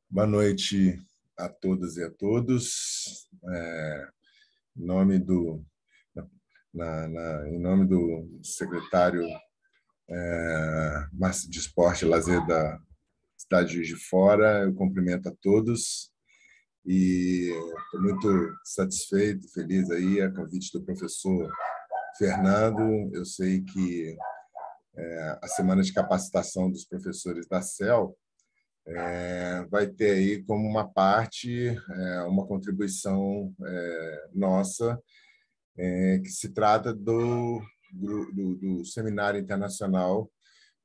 Boa noite a todas e a todos. Em nome do, em nome do secretário de Esporte e Lazer da cidade de Juiz de Fora, eu cumprimento a todos e estou muito satisfeito, feliz aí a convite do professor Fernando. Eu sei que a semana de capacitação dos professores da CEL vai ter aí como uma parte, uma contribuição nossa, que se trata do Seminário Internacional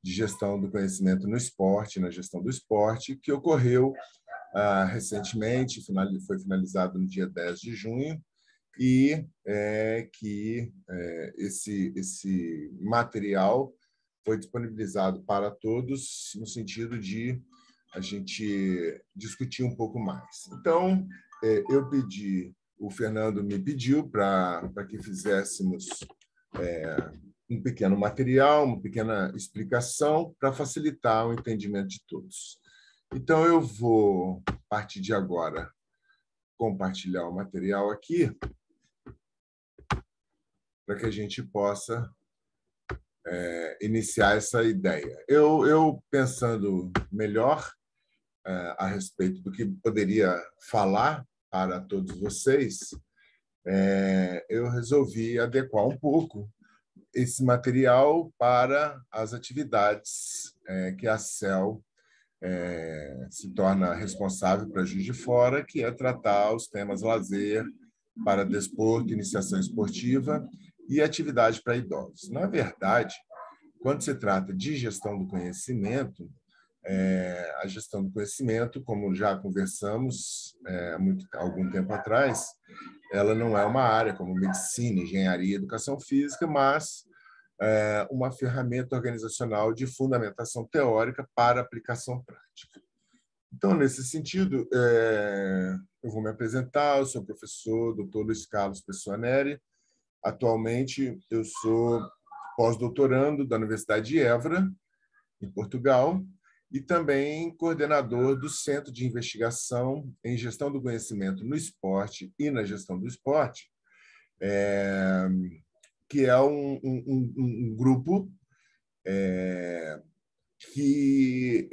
de Gestão do Conhecimento no Esporte, na gestão do esporte, que ocorreu recentemente, foi finalizado no dia 10 de junho, e que esse material foi disponibilizado para todos no sentido de a gente discutir um pouco mais. Então, o Fernando me pediu para que fizéssemos um pequeno material, uma pequena explicação para facilitar o entendimento de todos. Então, eu vou, a partir de agora, compartilhar o material aqui para que a gente possa iniciar essa ideia. Eu pensando melhor a respeito do que poderia falar para todos vocês, eu resolvi adequar um pouco esse material para as atividades que a CEL se torna responsável para Juiz de Fora, que é tratar os temas lazer, para desporto, iniciação esportiva e atividade para idosos. Na verdade, quando se trata de gestão do conhecimento, a gestão do conhecimento, como já conversamos há algum tempo atrás, ela não é uma área como medicina, engenharia, educação física, mas uma ferramenta organizacional de fundamentação teórica para aplicação prática. Então, nesse sentido, eu vou me apresentar. Eu sou o professor Dr. Luiz Carlos Pessoa Neri. Atualmente, eu sou pós-doutorando da Universidade de Évora, em Portugal, e também coordenador do Centro de Investigação em Gestão do Conhecimento no Esporte e na Gestão do Esporte, que é um grupo que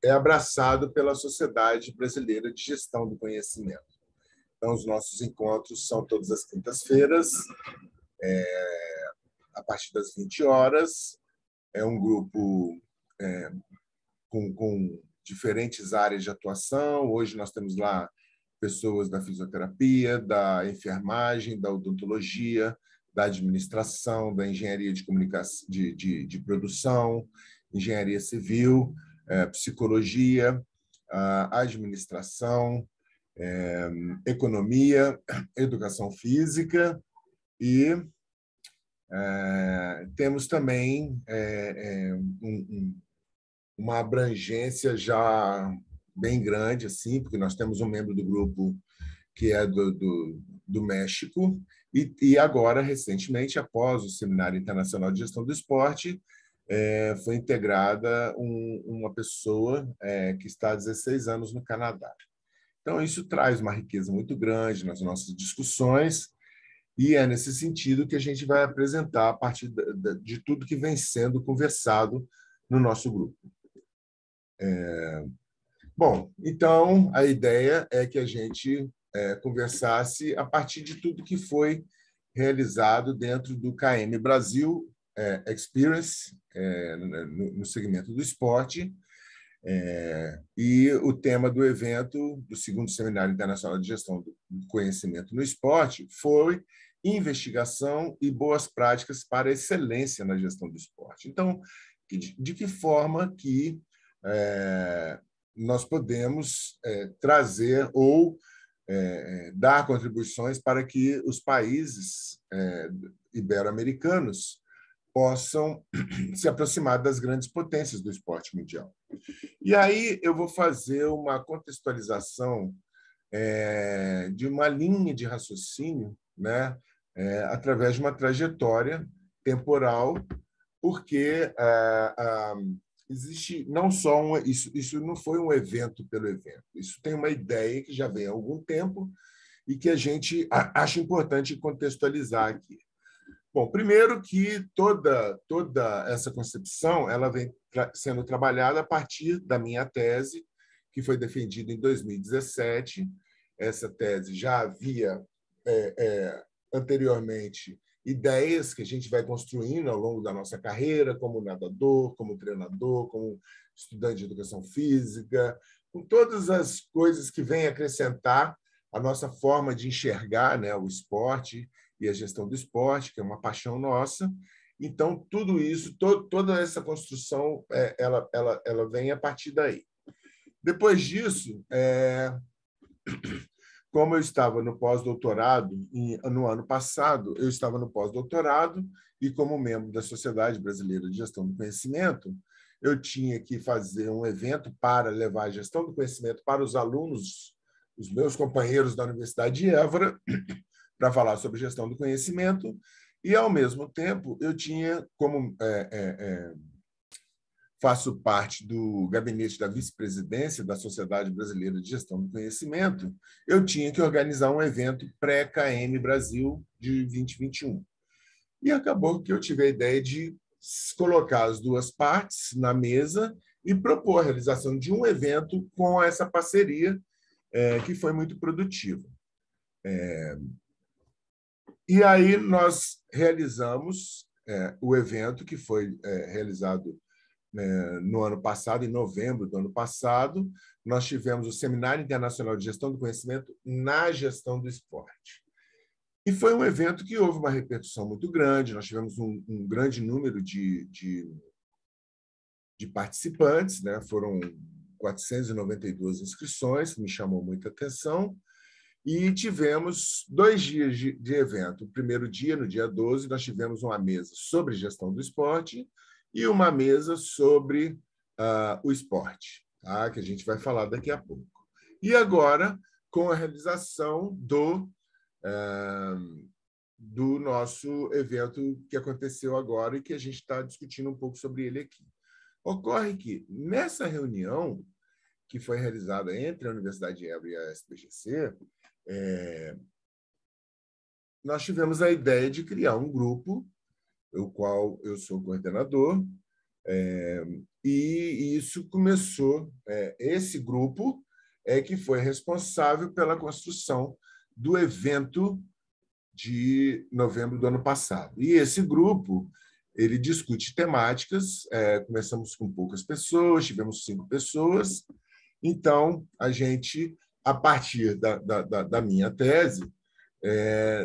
é abraçado pela Sociedade Brasileira de Gestão do Conhecimento. Então, os nossos encontros são todas as quintas-feiras, a partir das 20 horas. É um grupo com diferentes áreas de atuação. Hoje nós temos lá pessoas da fisioterapia, da enfermagem, da odontologia, da administração, da engenharia de comunicação, de produção, engenharia civil, psicologia, administração, economia, educação física e temos também uma abrangência já bem grande, assim, porque nós temos um membro do grupo que é do México e agora, recentemente, após o Seminário Internacional de Gestão do Esporte, foi integrada uma pessoa que está há 16 anos no Canadá. Então, isso traz uma riqueza muito grande nas nossas discussões e é nesse sentido que a gente vai apresentar a partir de tudo que vem sendo conversado no nosso grupo. Bom, então, a ideia é que a gente conversasse a partir de tudo que foi realizado dentro do KM Brasil Experience, no segmento do esporte, e o tema do evento do segundo Seminário Internacional de Gestão do Conhecimento no Esporte foi investigação e boas práticas para a excelência na gestão do esporte. Então, de que forma que nós podemos trazer ou dar contribuições para que os países ibero-americanos possam se aproximar das grandes potências do esporte mundial. E aí eu vou fazer uma contextualização de uma linha de raciocínio, né, através de uma trajetória temporal, porque existe não só isso não foi um evento pelo evento. Isso tem uma ideia que já vem há algum tempo e que a gente acha importante contextualizar aqui. Bom, primeiro que toda essa concepção ela vem sendo trabalhada a partir da minha tese, que foi defendida em 2017. Essa tese já havia anteriormente ideias que a gente vai construindo ao longo da nossa carreira, como nadador, como treinador, como estudante de educação física, com todas as coisas que vêm acrescentar a nossa forma de enxergar, né, o esporte e a gestão do esporte, que é uma paixão nossa. Então, tudo isso, toda essa construção, ela vem a partir daí. Depois disso, como eu estava no pós-doutorado, no ano passado, eu estava no pós-doutorado e, como membro da Sociedade Brasileira de Gestão do Conhecimento, eu tinha que fazer um evento para levar a gestão do conhecimento para os alunos, os meus companheiros da Universidade de Évora, para falar sobre gestão do conhecimento, e, ao mesmo tempo, eu tinha como faço parte do gabinete da vice-presidência da Sociedade Brasileira de Gestão do Conhecimento, eu tinha que organizar um evento pré-KM Brasil de 2021. E acabou que eu tive a ideia de colocar as duas partes na mesa e propor a realização de um evento com essa parceria, que foi muito produtiva. E aí nós realizamos o evento, que foi realizado no ano passado, em novembro do ano passado. Nós tivemos o Seminário Internacional de Gestão do Conhecimento na Gestão do Esporte. E foi um evento que houve uma repercussão muito grande, nós tivemos um grande número de participantes, né? Foram 492 inscrições, que me chamou muita atenção, e tivemos 2 dias de evento. O primeiro dia, no dia 12, nós tivemos uma mesa sobre gestão do esporte e uma mesa sobre o esporte, tá? Que a gente vai falar daqui a pouco. E agora, com a realização do nosso evento que aconteceu agora e que a gente está discutindo um pouco sobre ele aqui. Ocorre que, nessa reunião que foi realizada entre a Universidade de Évora e a SBGC, nós tivemos a ideia de criar um grupo, o qual eu sou coordenador, e isso começou, esse grupo que foi responsável pela construção do evento de novembro do ano passado. E esse grupo ele discute temáticas, começamos com poucas pessoas, tivemos 5 pessoas, então a gente, a partir da minha tese,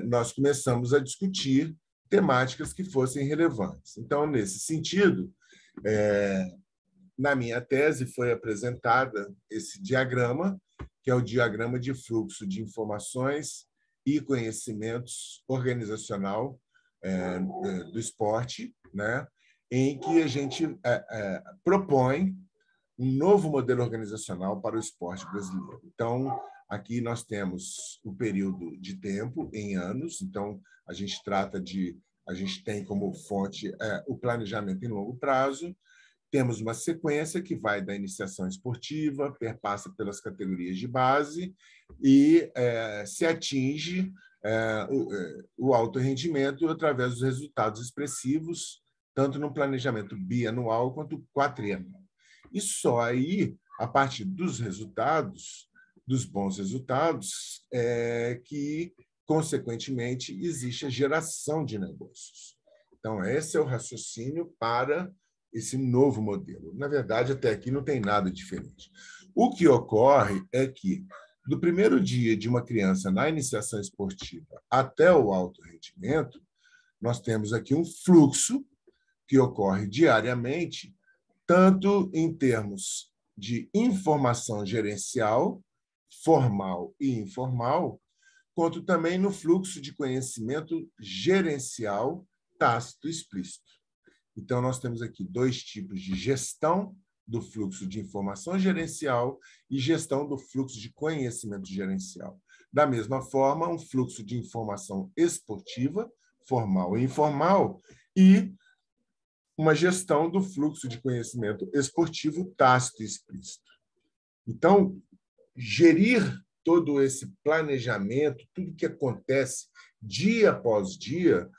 nós começamos a discutir temáticas que fossem relevantes. Então, nesse sentido, na minha tese foi apresentada esse diagrama, que é o diagrama de fluxo de informações e conhecimentos organizacional do esporte, né? Em que a gente propõe um novo modelo organizacional para o esporte brasileiro. Então, aqui nós temos o período de tempo em anos, então a gente tem como fonte o planejamento em longo prazo, temos uma sequência que vai da iniciação esportiva, perpassa pelas categorias de base e se atinge o alto rendimento através dos resultados expressivos, tanto no planejamento bianual quanto quatrianual. E só aí, a partir dos resultados, dos bons resultados, que, consequentemente, existe a geração de negócios. Então, esse é o raciocínio para esse novo modelo. Na verdade, até aqui não tem nada diferente. O que ocorre é que, do primeiro dia de uma criança na iniciação esportiva até o alto rendimento, nós temos aqui um fluxo que ocorre diariamente, tanto em termos de informação gerencial, formal e informal, quanto também no fluxo de conhecimento gerencial tácito e explícito. Então, nós temos aqui 2 tipos de gestão do fluxo de informação gerencial e gestão do fluxo de conhecimento gerencial. Da mesma forma, um fluxo de informação esportiva, formal e informal, e uma gestão do fluxo de conhecimento esportivo tácito e explícito. Então, gerir todo esse planejamento, tudo que acontece dia após dia,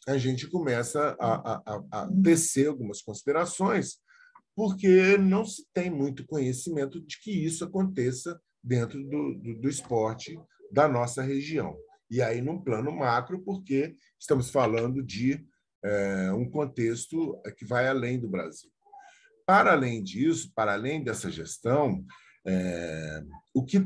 a gente começa a tecer algumas considerações, porque não se tem muito conhecimento de que isso aconteça dentro do esporte da nossa região. E aí, num plano macro, porque estamos falando de um contexto que vai além do Brasil. Para além disso, para além dessa gestão, o que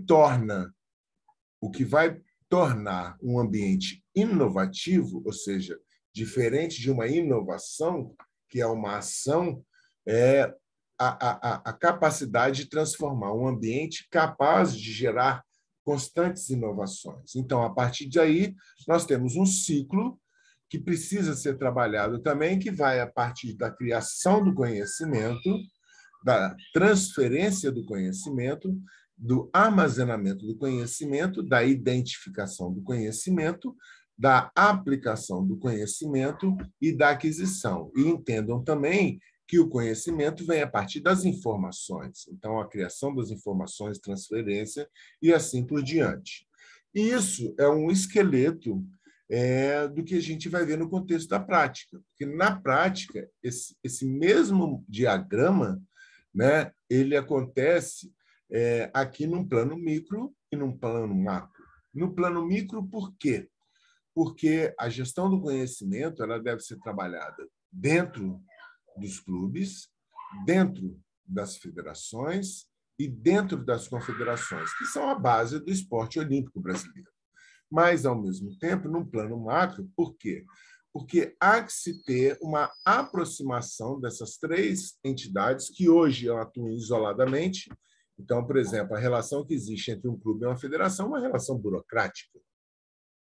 vai tornar um ambiente inovativo, ou seja, diferente de uma inovação, que é uma ação, é a capacidade de transformar um ambiente capaz de gerar constantes inovações. Então, a partir daí, nós temos um ciclo que precisa ser trabalhado também, que vai a partir da criação do conhecimento, da transferência do conhecimento, do armazenamento do conhecimento, da identificação do conhecimento, da aplicação do conhecimento e da aquisição. E entendam também que o conhecimento vem a partir das informações. Então, a criação das informações, transferência e assim por diante. E isso é um esqueleto do que a gente vai ver no contexto da prática. Porque, na prática, esse mesmo diagrama, né, ele acontece aqui num plano micro e num plano macro. No plano micro, por quê? Porque a gestão do conhecimento ela deve ser trabalhada dentro dos clubes, dentro das federações e dentro das confederações, que são a base do esporte olímpico brasileiro. Mas, ao mesmo tempo, num plano macro, por quê? Porque há que se ter uma aproximação dessas três entidades que hoje atuam isoladamente. Então, por exemplo, a relação que existe entre um clube e uma federação é uma relação burocrática,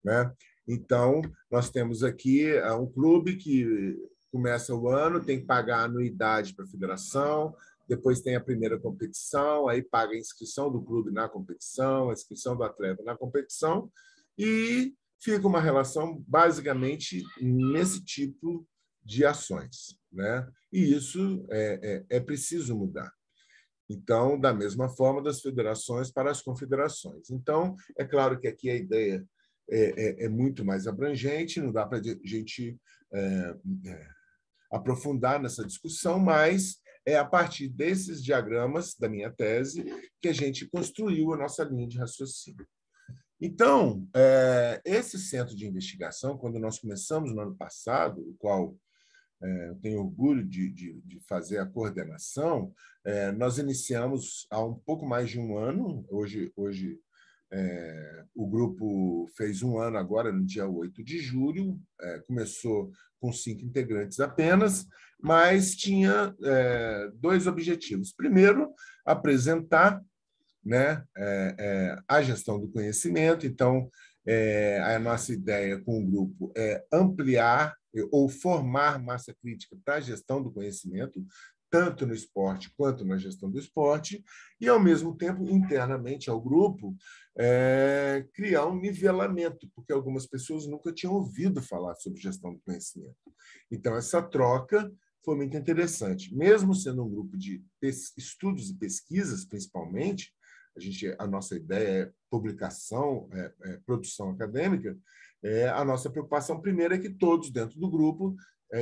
né? Então, nós temos aqui um clube que começa o ano, tem que pagar a anuidade para a federação, depois tem a primeira competição, aí paga a inscrição do clube na competição, a inscrição do atleta na competição, e fica uma relação basicamente nesse tipo de ações, né? E isso é preciso mudar. Então, da mesma forma, das federações para as confederações. Então, é claro que aqui a ideia é muito mais abrangente, não dá para a gente aprofundar nessa discussão, mas é a partir desses diagramas da minha tese que a gente construiu a nossa linha de raciocínio. Então, esse centro de investigação, quando nós começamos no ano passado, o qual eu tenho orgulho de fazer a coordenação, nós iniciamos há um pouco mais de um ano. Hoje o grupo fez um ano agora, no dia 8 de julho, começou com 5 integrantes apenas, mas tinha 2 objetivos. Primeiro, apresentar, né, a gestão do conhecimento. Então, a nossa ideia com o grupo é ampliar ou formar massa crítica para a gestão do conhecimento, tanto no esporte quanto na gestão do esporte, e, ao mesmo tempo, internamente ao grupo, criar um nivelamento, porque algumas pessoas nunca tinham ouvido falar sobre gestão do conhecimento. Então, essa troca foi muito interessante. Mesmo sendo um grupo de estudos e pesquisas, principalmente, a nossa ideia é publicação, produção acadêmica, a nossa preocupação primeira é que todos dentro do grupo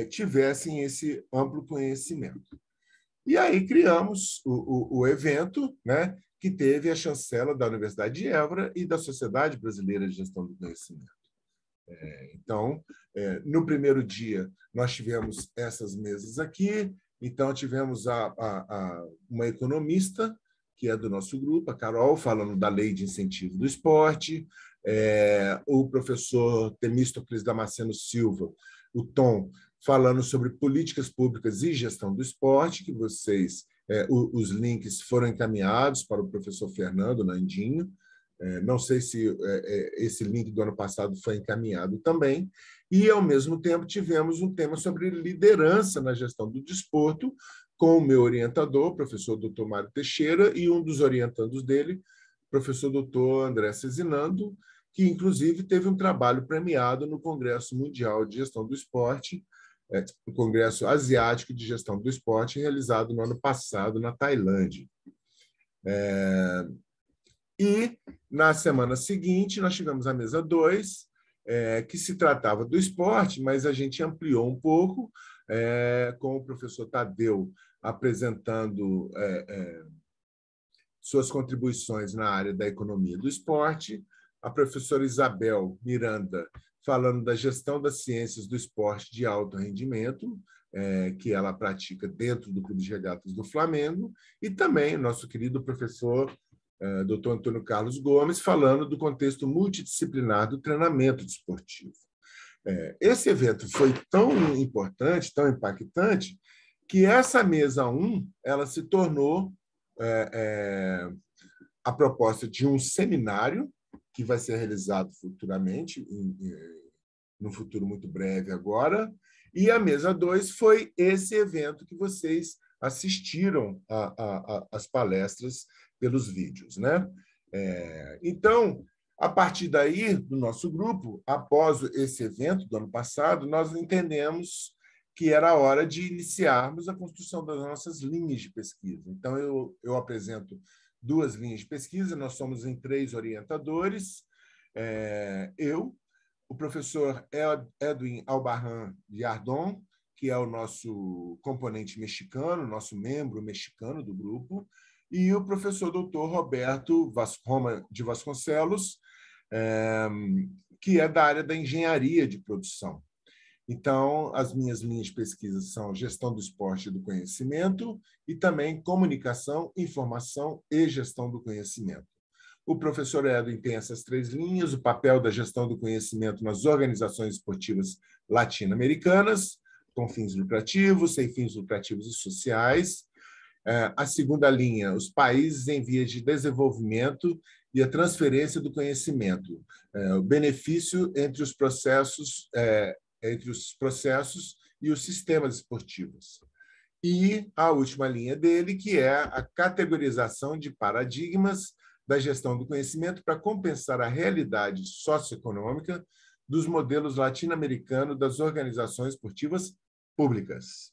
tivessem esse amplo conhecimento. E aí criamos o evento, né, que teve a chancela da Universidade de Évora e da Sociedade Brasileira de Gestão do Conhecimento. Então, no primeiro dia, nós tivemos essas mesas aqui. Então, tivemos uma economista, que é do nosso grupo, a Carol, falando da Lei de Incentivo do Esporte, o professor Temístocles Damasceno Silva, o Tom, falando sobre políticas públicas e gestão do esporte, que os links foram encaminhados para o professor Fernando Nandinho. Não sei se esse link do ano passado foi encaminhado também. E, ao mesmo tempo, tivemos um tema sobre liderança na gestão do desporto, com o meu orientador, professor Dr. Mário Teixeira, e um dos orientandos dele, professor Dr. André Cezinando, que, inclusive, teve um trabalho premiado no Congresso Mundial de Gestão do Esporte, o Congresso Asiático de Gestão do Esporte, realizado no ano passado na Tailândia. E, na semana seguinte, nós tivemos a mesa 2, que se tratava do esporte, mas a gente ampliou um pouco, com o professor Tadeu apresentando suas contribuições na área da economia do esporte, a professora Isabel Miranda falando da gestão das ciências do esporte de alto rendimento, que ela pratica dentro do Clube de Regatas do Flamengo, e também o nosso querido professor Dr. Antônio Carlos Gomes, falando do contexto multidisciplinar do treinamento desportivo. Esse evento foi tão importante, tão impactante, que essa mesa 1 ela se tornou a proposta de um seminário que vai ser realizado futuramente, num futuro muito breve agora, e a mesa 2 foi esse evento que vocês assistiram às palestras pelos vídeos, né? Então, a partir daí, do nosso grupo, após esse evento do ano passado, nós entendemos que era a hora de iniciarmos a construção das nossas linhas de pesquisa. Então, eu apresento 2 linhas de pesquisa, nós somos em 3 orientadores, eu, o professor Edwin Albarrán Yardón, que é o nosso componente mexicano, nosso membro mexicano do grupo, e o professor doutor Roberto Roma de Vasconcelos, que é da área da engenharia de produção. Então, as minhas linhas de pesquisa são gestão do esporte e do conhecimento e também comunicação, informação e gestão do conhecimento. O professor Edwin tem essas 3 linhas, o papel da gestão do conhecimento nas organizações esportivas latino-americanas, com fins lucrativos, sem fins lucrativos e sociais. A segunda linha, os países em vias de desenvolvimento e a transferência do conhecimento, o benefício entre os processos e os sistemas esportivos. E a última linha dele, que é a categorização de paradigmas da gestão do conhecimento para compensar a realidade socioeconômica dos modelos latino-americanos das organizações esportivas públicas.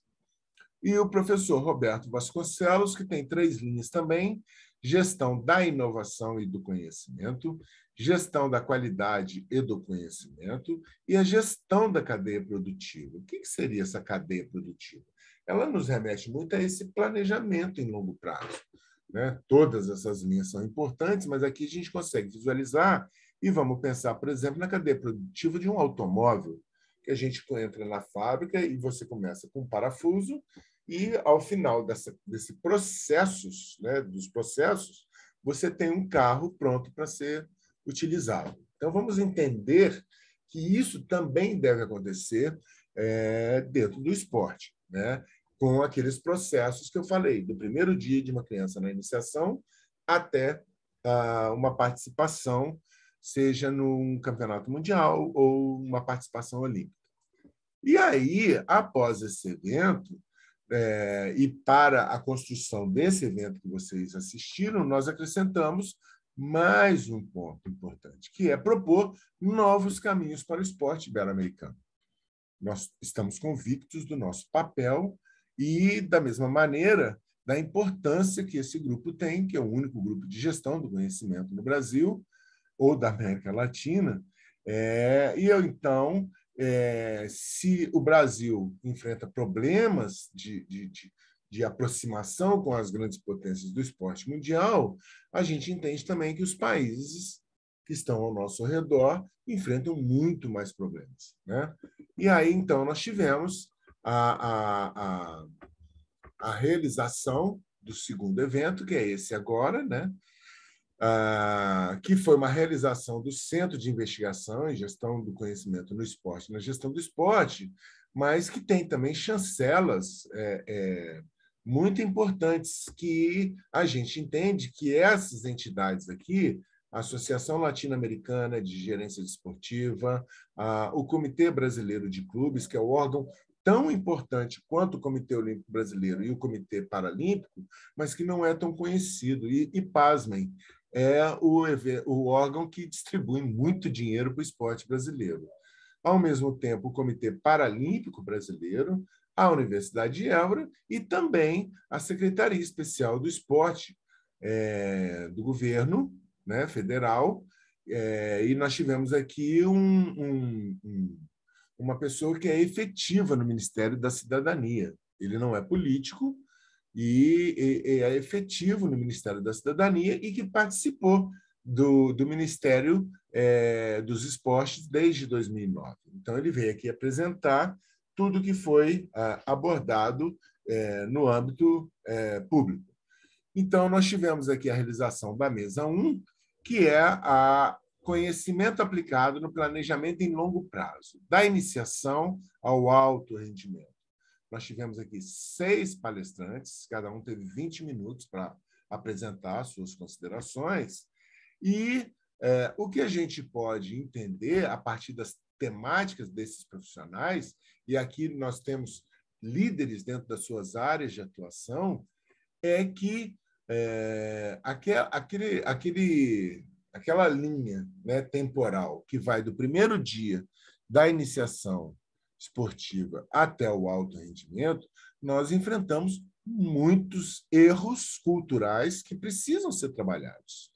E o professor Roberto Vasconcelos, que tem 3 linhas também, gestão da inovação e do conhecimento, gestão da qualidade e do conhecimento e a gestão da cadeia produtiva. O que seria essa cadeia produtiva? Ela nos remete muito a esse planejamento em longo prazo, né? Todas essas linhas são importantes, mas aqui a gente consegue visualizar e vamos pensar, por exemplo, na cadeia produtiva de um automóvel, que a gente entra na fábrica e você começa com um parafuso e, ao final desse processos, né, dos processos, você tem um carro pronto para ser utilizado. Então, vamos entender que isso também deve acontecer dentro do esporte, né? Com aqueles processos que eu falei, do primeiro dia de uma criança na iniciação até uma participação, seja num campeonato mundial ou uma participação olímpica. E aí, após esse evento, e para a construção desse evento que vocês assistiram, nós acrescentamos mais um ponto importante, que é propor novos caminhos para o esporte ibero-americano. Nós estamos convictos do nosso papel e, da mesma maneira, da importância que esse grupo tem, que é o único grupo de gestão do conhecimento no Brasil ou da América Latina. E eu, então, se o Brasil enfrenta problemas de aproximação com as grandes potências do esporte mundial, a gente entende também que os países que estão ao nosso redor enfrentam muito mais problemas, né? E aí, então, nós tivemos a realização do segundo evento, que é esse agora, né? Que foi uma realização do Centro de Investigação e Gestão do Conhecimento no Esporte, na gestão do esporte, mas que tem também chancelas muito importantes que a gente entende que essas entidades aqui, a Associação Latino-Americana de Gerência Desportiva, o Comitê Brasileiro de Clubes, que é o órgão tão importante quanto o Comitê Olímpico Brasileiro e o Comitê Paralímpico, mas que não é tão conhecido. E pasmem, é o órgão que distribui muito dinheiro para o esporte brasileiro. ao mesmo tempo o Comitê Paralímpico Brasileiro, a Universidade de Évora e também a Secretaria Especial do Esporte do governo, né, federal. E nós tivemos aqui uma pessoa que é efetiva no Ministério da Cidadania. Ele não é político e é efetivo no Ministério da Cidadania e que participou do Ministério dos Esportes desde 2009. Então, ele veio aqui apresentar tudo que foi abordado no âmbito público. Então, nós tivemos aqui a realização da mesa 1, que é a conhecimento aplicado no planejamento em longo prazo, da iniciação ao alto rendimento. Nós tivemos aqui 6 palestrantes, cada um teve 20 minutos para apresentar suas considerações, e o que a gente pode entender a partir das temáticas desses profissionais, e aqui nós temos líderes dentro das suas áreas de atuação, é que aquela linha, né, temporal que vai do primeiro dia da iniciação esportiva até o alto rendimento, nós enfrentamos muitos erros culturais que precisam ser trabalhados.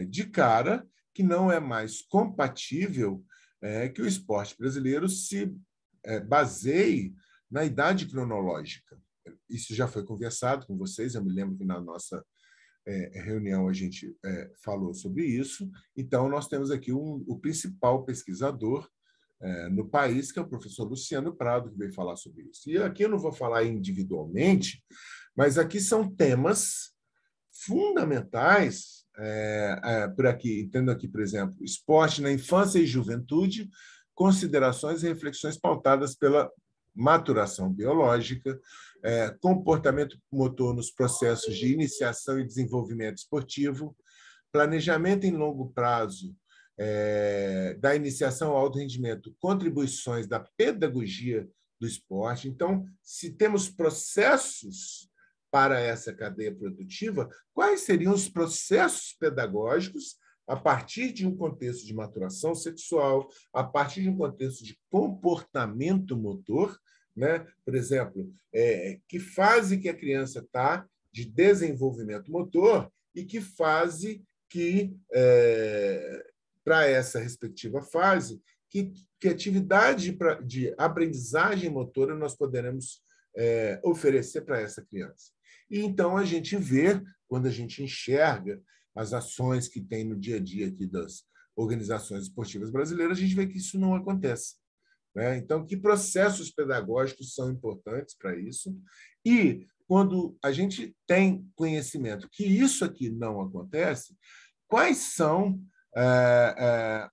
De cara, que não é mais compatível que o esporte brasileiro se baseie na idade cronológica. Isso já foi conversado com vocês, eu me lembro que na nossa reunião a gente falou sobre isso. Então, nós temos aqui o principal pesquisador no país, que é o professor Luciano Prado, que veio falar sobre isso. E aqui eu não vou falar individualmente, mas aqui são temas fundamentais, por aqui, entendo aqui, por exemplo, esporte na infância e juventude, considerações e reflexões pautadas pela maturação biológica, comportamento motor nos processos de iniciação e desenvolvimento esportivo, planejamento em longo prazo da iniciação ao alto rendimento, contribuições da pedagogia do esporte. Então, se temos processos para essa cadeia produtiva, quais seriam os processos pedagógicos a partir de um contexto de maturação sexual, a partir de um contexto de comportamento motor, né? Por exemplo, que fase que a criança está de desenvolvimento motor e que fase que, para essa respectiva fase, que atividade de aprendizagem motora nós poderemos oferecer para essa criança. E então a gente vê, quando a gente enxerga as ações que tem no dia a dia aqui das organizações esportivas brasileiras, a gente vê que isso não acontece. Então, que processos pedagógicos são importantes para isso? E, quando a gente tem conhecimento que isso aqui não acontece, quais são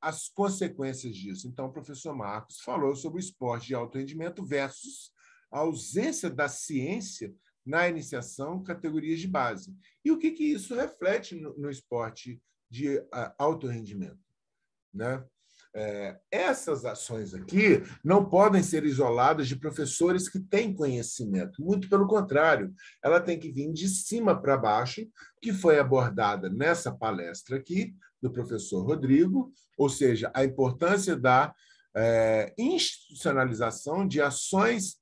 as consequências disso? Então, o professor Marcos falou sobre o esporte de alto rendimento versus a ausência da ciência na iniciação, categorias de base. E o que isso reflete no esporte de alto rendimento? Né? Essas ações aqui não podem ser isoladas de professores que têm conhecimento. Muito pelo contrário, ela tem que vir de cima para baixo, que foi abordada nessa palestra aqui, do professor Rodrigo, ou seja, a importância da institucionalização de ações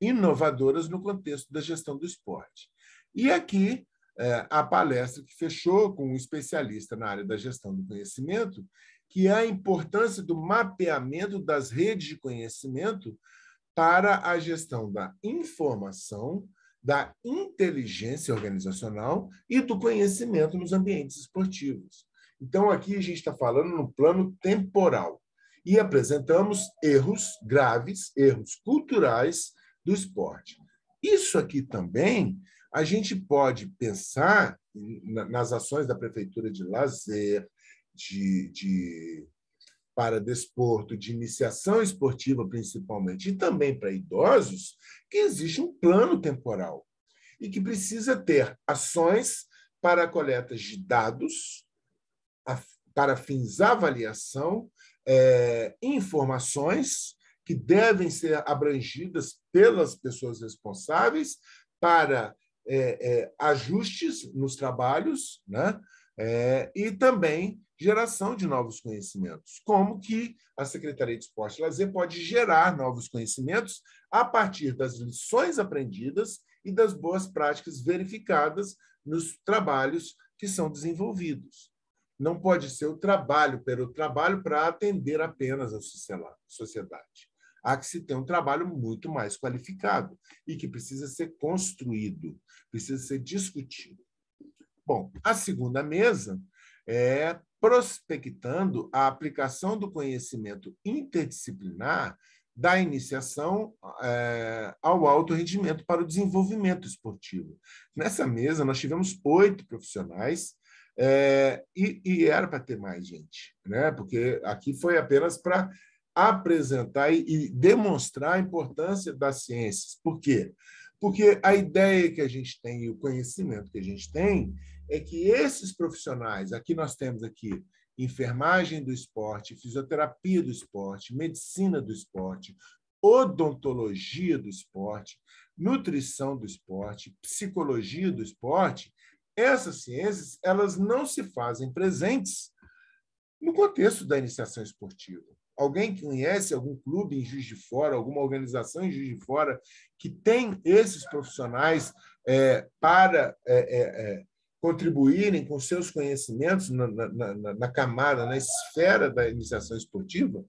inovadoras no contexto da gestão do esporte. E aqui, a palestra que fechou com um especialista na área da gestão do conhecimento, que é a importância do mapeamento das redes de conhecimento para a gestão da informação, da inteligência organizacional e do conhecimento nos ambientes esportivos. Então, aqui a gente está falando no plano temporal e apresentamos erros graves, erros culturais do esporte. Isso aqui também a gente pode pensar nas ações da Prefeitura de lazer, para desporto, de iniciação esportiva, principalmente, e também para idosos, que existe um plano temporal e que precisa ter ações para coletas de dados, para fins de avaliação, informações que devem ser abrangidas pelas pessoas responsáveis para ajustes nos trabalhos, né? E também geração de novos conhecimentos. Como que a Secretaria de Esporte e Lazer pode gerar novos conhecimentos a partir das lições aprendidas e das boas práticas verificadas nos trabalhos que são desenvolvidos. Não pode ser o trabalho pelo trabalho para atender apenas a sociedade. Há que se ter um trabalho muito mais qualificado e que precisa ser construído, precisa ser discutido. Bom, a segunda mesa é prospectando a aplicação do conhecimento interdisciplinar da iniciação ao alto rendimento para o desenvolvimento esportivo. Nessa mesa, nós tivemos 8 profissionais e era para ter mais gente, né? Porque aqui foi apenas para apresentar e demonstrar a importância das ciências. Por quê? Porque a ideia que a gente tem e o conhecimento que a gente tem é que esses profissionais, aqui nós temos aqui enfermagem do esporte, fisioterapia do esporte, medicina do esporte, odontologia do esporte, nutrição do esporte, psicologia do esporte, essas ciências elas não se fazem presentes no contexto da iniciação esportiva. Alguém que conhece algum clube em Juiz de Fora, alguma organização em Juiz de Fora que tem esses profissionais para contribuírem com seus conhecimentos na camada, na esfera da iniciação esportiva?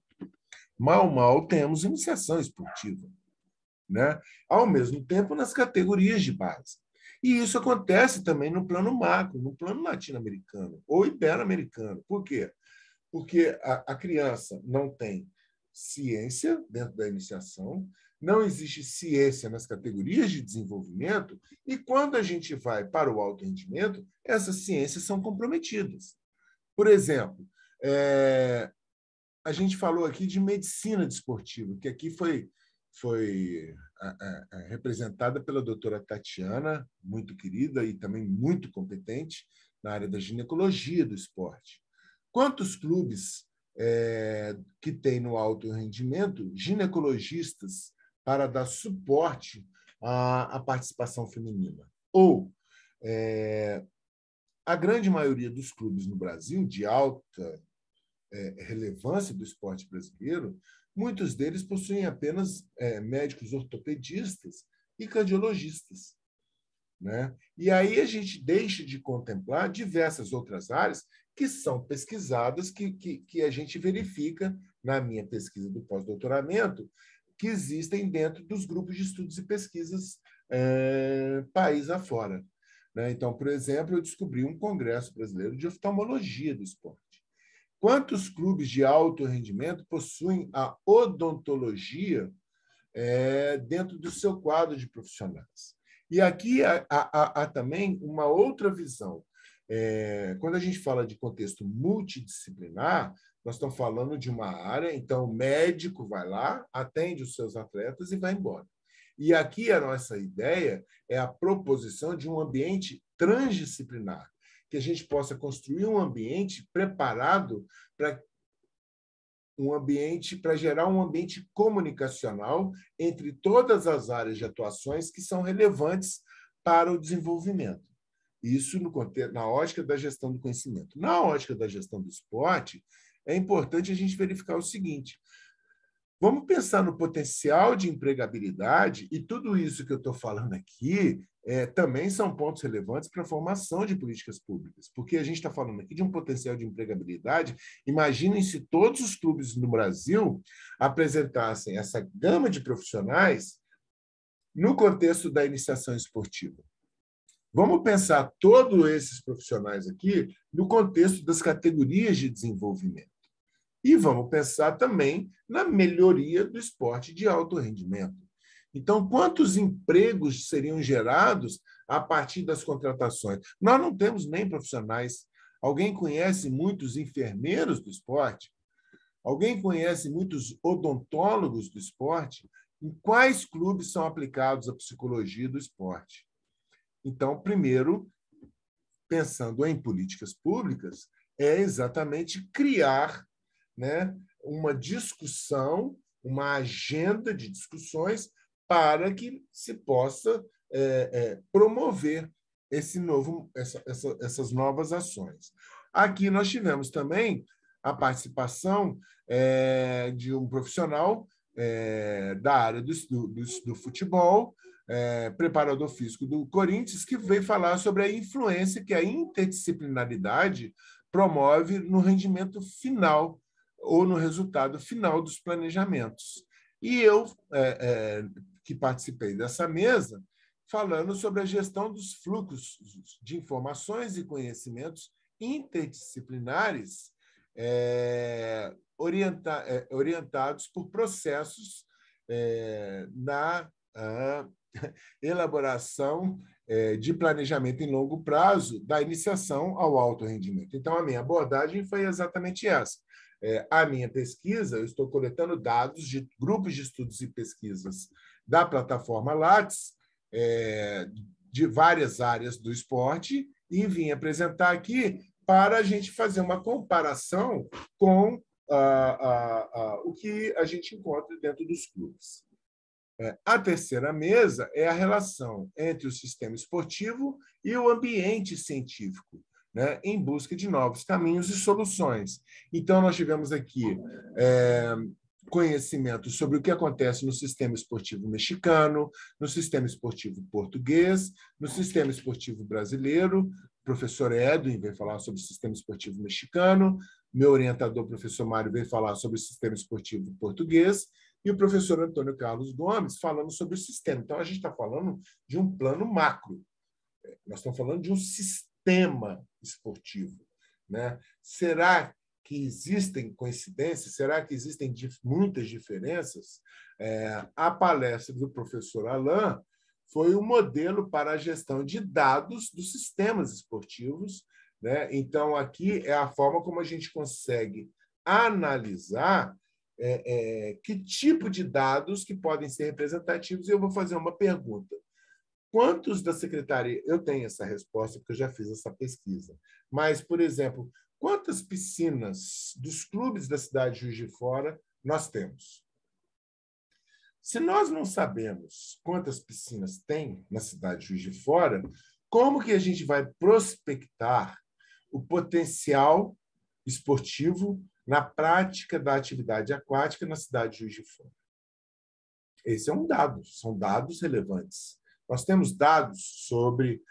Mal temos iniciação esportiva, né? Ao mesmo tempo nas categorias de base. E isso acontece também no plano macro, no plano latino-americano ou ibero-americano. Por quê? Porque a criança não tem ciência dentro da iniciação, não existe ciência nas categorias de desenvolvimento, e quando a gente vai para o alto rendimento, essas ciências são comprometidas. Por exemplo, a gente falou aqui de medicina desportiva, que aqui foi representada pela doutora Tatiana, muito querida e também muito competente na área da ginecologia do esporte. Quantos clubes que tem no alto rendimento ginecologistas para dar suporte à participação feminina? Ou a grande maioria dos clubes no Brasil, de alta relevância do esporte brasileiro, muitos deles possuem apenas médicos ortopedistas e cardiologistas, né? E aí a gente deixa de contemplar diversas outras áreas que são pesquisadas, que a gente verifica na minha pesquisa do pós-doutoramento, que existem dentro dos grupos de estudos e pesquisas país afora, né? Então, por exemplo, eu descobri um congresso brasileiro de oftalmologia do esporte. Quantos clubes de alto rendimento possuem a odontologia dentro do seu quadro de profissionais? E aqui há também uma outra visão. Quando a gente fala de contexto multidisciplinar, nós estamos falando de uma área, então o médico vai lá, atende os seus atletas e vai embora. E aqui a nossa ideia é a proposição de um ambiente transdisciplinar, que a gente possa construir um ambiente preparado para gerar um ambiente comunicacional entre todas as áreas de atuações que são relevantes para o desenvolvimento. Isso na ótica da gestão do conhecimento. Na ótica da gestão do esporte, é importante a gente verificar o seguinte: vamos pensar no potencial de empregabilidade, e tudo isso que eu estou falando aqui também são pontos relevantes para a formação de políticas públicas, porque a gente está falando aqui de um potencial de empregabilidade. Imaginem se todos os clubes no Brasil apresentassem essa gama de profissionais no contexto da iniciação esportiva. Vamos pensar todos esses profissionais aqui no contexto das categorias de desenvolvimento. E vamos pensar também na melhoria do esporte de alto rendimento. Então, quantos empregos seriam gerados a partir das contratações? Nós não temos nem profissionais. Alguém conhece muitos enfermeiros do esporte? Alguém conhece muitos odontólogos do esporte? Em quais clubes são aplicados a psicologia do esporte? Então, primeiro, pensando em políticas públicas, é exatamente criar, né, uma discussão, uma agenda de discussões para que se possa promover essas novas ações. Aqui nós tivemos também a participação de um profissional da área do futebol, preparador físico do Corinthians, que veio falar sobre a influência que a interdisciplinaridade promove no rendimento final ou no resultado final dos planejamentos. E eu, que participei dessa mesa, falando sobre a gestão dos fluxos de informações e conhecimentos interdisciplinares orientados por processos na elaboração de planejamento em longo prazo da iniciação ao alto rendimento. Então, a minha abordagem foi exatamente essa. A minha pesquisa, eu estou coletando dados de grupos de estudos e pesquisas da plataforma Lattes, de várias áreas do esporte, e vim apresentar aqui para a gente fazer uma comparação com o que a gente encontra dentro dos clubes. A terceira mesa é a relação entre o sistema esportivo e o ambiente científico, né, em busca de novos caminhos e soluções. Então, nós tivemos aqui conhecimento sobre o que acontece no sistema esportivo mexicano, no sistema esportivo português, no sistema esportivo brasileiro. O professor Edwin veio falar sobre o sistema esportivo mexicano, meu orientador, professor Mário, veio falar sobre o sistema esportivo português, e o professor Antônio Carlos Gomes falando sobre o sistema. Então, a gente está falando de um plano macro. Nós estamos falando de um sistema esportivo, né? Será que existem coincidências? Será que existem muitas diferenças? A palestra do professor Alain foi um modelo para a gestão de dados dos sistemas esportivos, né? Então, aqui é a forma como a gente consegue analisar que tipo de dados que podem ser representativos. E eu vou fazer uma pergunta. Quantos da secretaria... Eu tenho essa resposta, porque eu já fiz essa pesquisa. Mas, por exemplo, quantas piscinas dos clubes da cidade de Juiz de Fora nós temos? Se nós não sabemos quantas piscinas tem na cidade de Juiz de Fora, como que a gente vai prospectar o potencial esportivo na prática da atividade aquática na cidade de Juiz de Fora? Esse é um dado, são dados relevantes. Nós temos dados sobre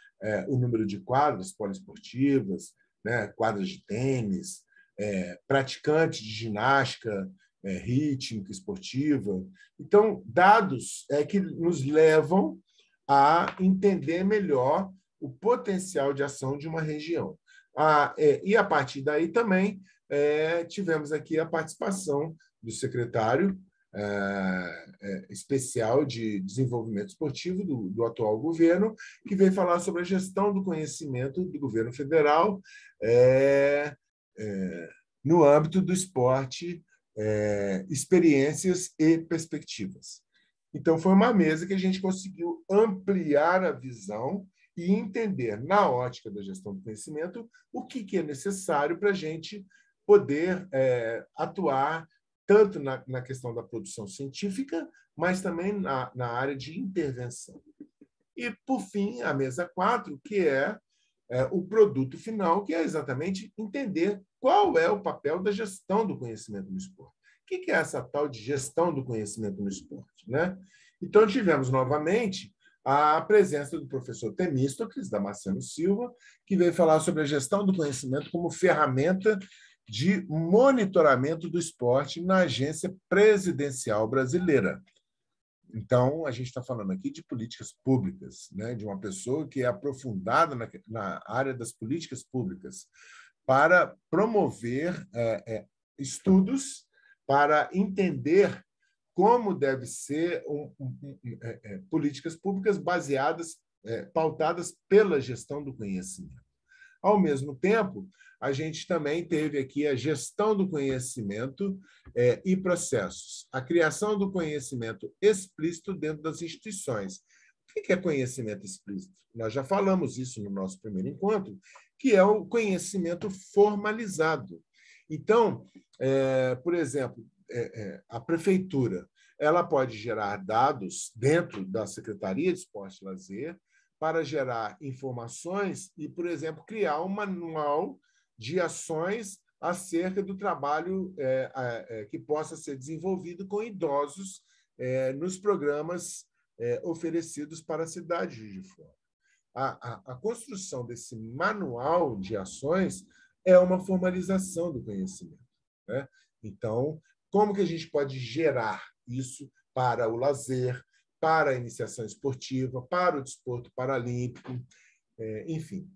o número de quadras poliesportivas, né, quadras de tênis, praticantes de ginástica rítmica, esportiva. Então, dados que nos levam a entender melhor o potencial de ação de uma região. E, a partir daí, também tivemos aqui a participação do secretário especial de desenvolvimento esportivo do atual governo, que veio falar sobre a gestão do conhecimento do governo federal no âmbito do esporte, experiências e perspectivas. Então, foi uma mesa que a gente conseguiu ampliar a visão e entender, na ótica da gestão do conhecimento, o que é necessário para a gente poder atuar tanto na questão da produção científica, mas também na área de intervenção. E, por fim, a mesa 4, que é o produto final, que é exatamente entender qual é o papel da gestão do conhecimento no esporte. O que é essa tal de gestão do conhecimento no esporte, né? Então, tivemos novamente a presença do professor Temístocles Damasceno Silva, que veio falar sobre a gestão do conhecimento como ferramenta de monitoramento do esporte na Agência Presidencial Brasileira. Então, a gente está falando aqui de políticas públicas, né? De uma pessoa que é aprofundada na área das políticas públicas para promover estudos, para entender como deve ser políticas públicas baseadas, pautadas pela gestão do conhecimento. Ao mesmo tempo, a gente também teve aqui a gestão do conhecimento e processos, a criação do conhecimento explícito dentro das instituições. O que é conhecimento explícito? Nós já falamos isso no nosso primeiro encontro, que é o conhecimento formalizado. Então, por exemplo, a prefeitura ela pode gerar dados dentro da Secretaria de Esporte e Lazer, para gerar informações e, por exemplo, criar um manual de ações acerca do trabalho que possa ser desenvolvido com idosos nos programas oferecidos para a cidade de Juiz de Fora. A construção desse manual de ações é uma formalização do conhecimento, né? Então, como que a gente pode gerar isso para o lazer, para a iniciação esportiva, para o desporto paralímpico, enfim.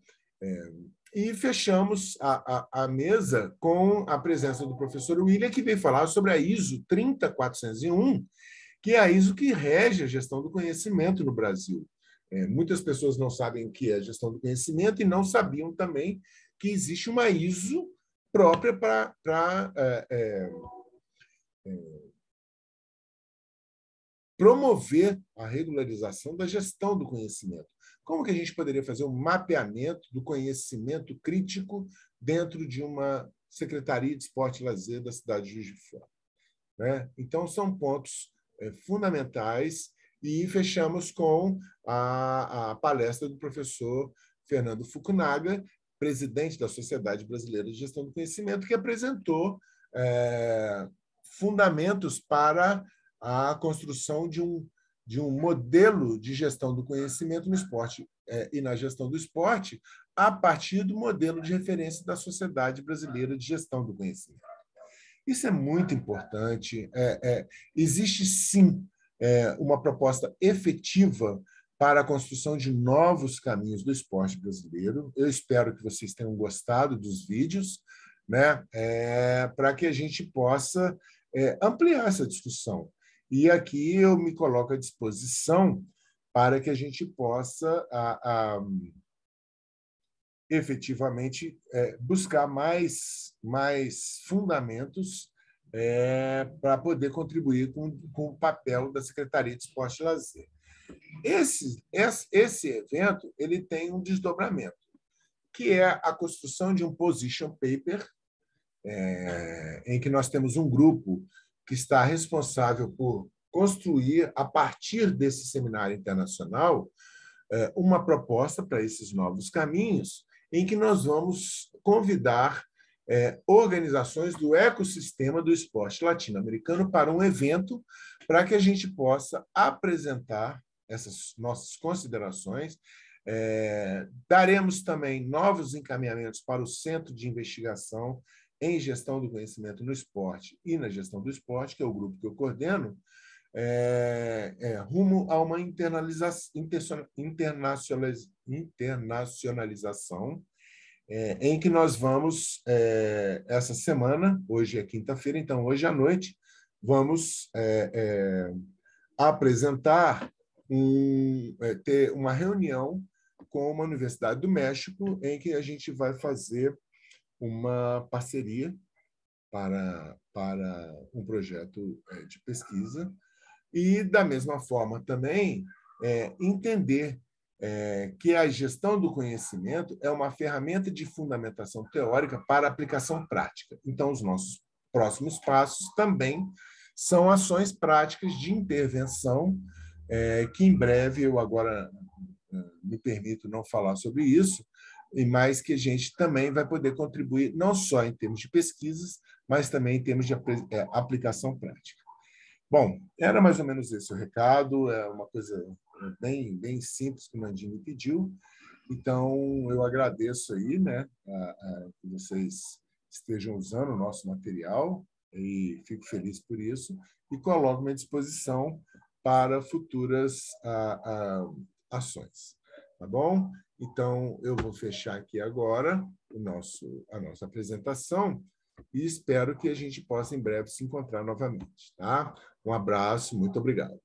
E fechamos a mesa com a presença do professor William, que veio falar sobre a ISO 30401, que é a ISO que rege a gestão do conhecimento no Brasil. Muitas pessoas não sabem o que é gestão do conhecimento e não sabiam também que existe uma ISO própria para promover a regularização da gestão do conhecimento. Como que a gente poderia fazer um mapeamento do conhecimento crítico dentro de uma Secretaria de Esporte e Lazer da cidade de Juiz de Fora, né? Então, são pontos fundamentais e fechamos com a palestra do professor Fernando Fukunaga, presidente da Sociedade Brasileira de Gestão do Conhecimento, que apresentou fundamentos para a construção de um modelo de gestão do conhecimento no esporte e na gestão do esporte a partir do modelo de referência da Sociedade Brasileira de Gestão do Conhecimento. Isso é muito importante. Existe, sim, uma proposta efetiva para a construção de novos caminhos do esporte brasileiro. Eu espero que vocês tenham gostado dos vídeos, né? Para que a gente possa ampliar essa discussão. E aqui eu me coloco à disposição para que a gente possa efetivamente buscar mais fundamentos para poder contribuir com o papel da Secretaria de Esporte e Lazer. Esse evento ele tem um desdobramento, que é a construção de um position paper, em que nós temos um grupo que está responsável por construir, a partir desse seminário internacional, uma proposta para esses novos caminhos, em que nós vamos convidar organizações do ecossistema do esporte latino-americano para um evento para que a gente possa apresentar essas nossas considerações. Daremos também novos encaminhamentos para o Centro de Investigação em Gestão do Conhecimento no Esporte e na Gestão do Esporte, que é o grupo que eu coordeno, rumo a uma internacionalização, em que nós vamos, essa semana, hoje é quinta-feira, então hoje à noite, vamos apresentar, ter uma reunião com uma Universidade do México, em que a gente vai fazer uma parceria para um projeto de pesquisa e, da mesma forma, também entender que a gestão do conhecimento é uma ferramenta de fundamentação teórica para aplicação prática. Então, os nossos próximos passos também são ações práticas de intervenção, que em breve, eu agora me permito não falar sobre isso, mas que a gente também vai poder contribuir, não só em termos de pesquisas, mas também em termos de aplicação prática. Bom, era mais ou menos esse o recado, é uma coisa bem simples que o Mandinho me pediu, então eu agradeço aí, né, que vocês estejam usando o nosso material e fico feliz por isso e coloco-me à disposição para futuras ações. Tá bom? Então, eu vou fechar aqui agora a nossa apresentação e espero que a gente possa, em breve, se encontrar novamente. Tá? Um abraço, muito obrigado.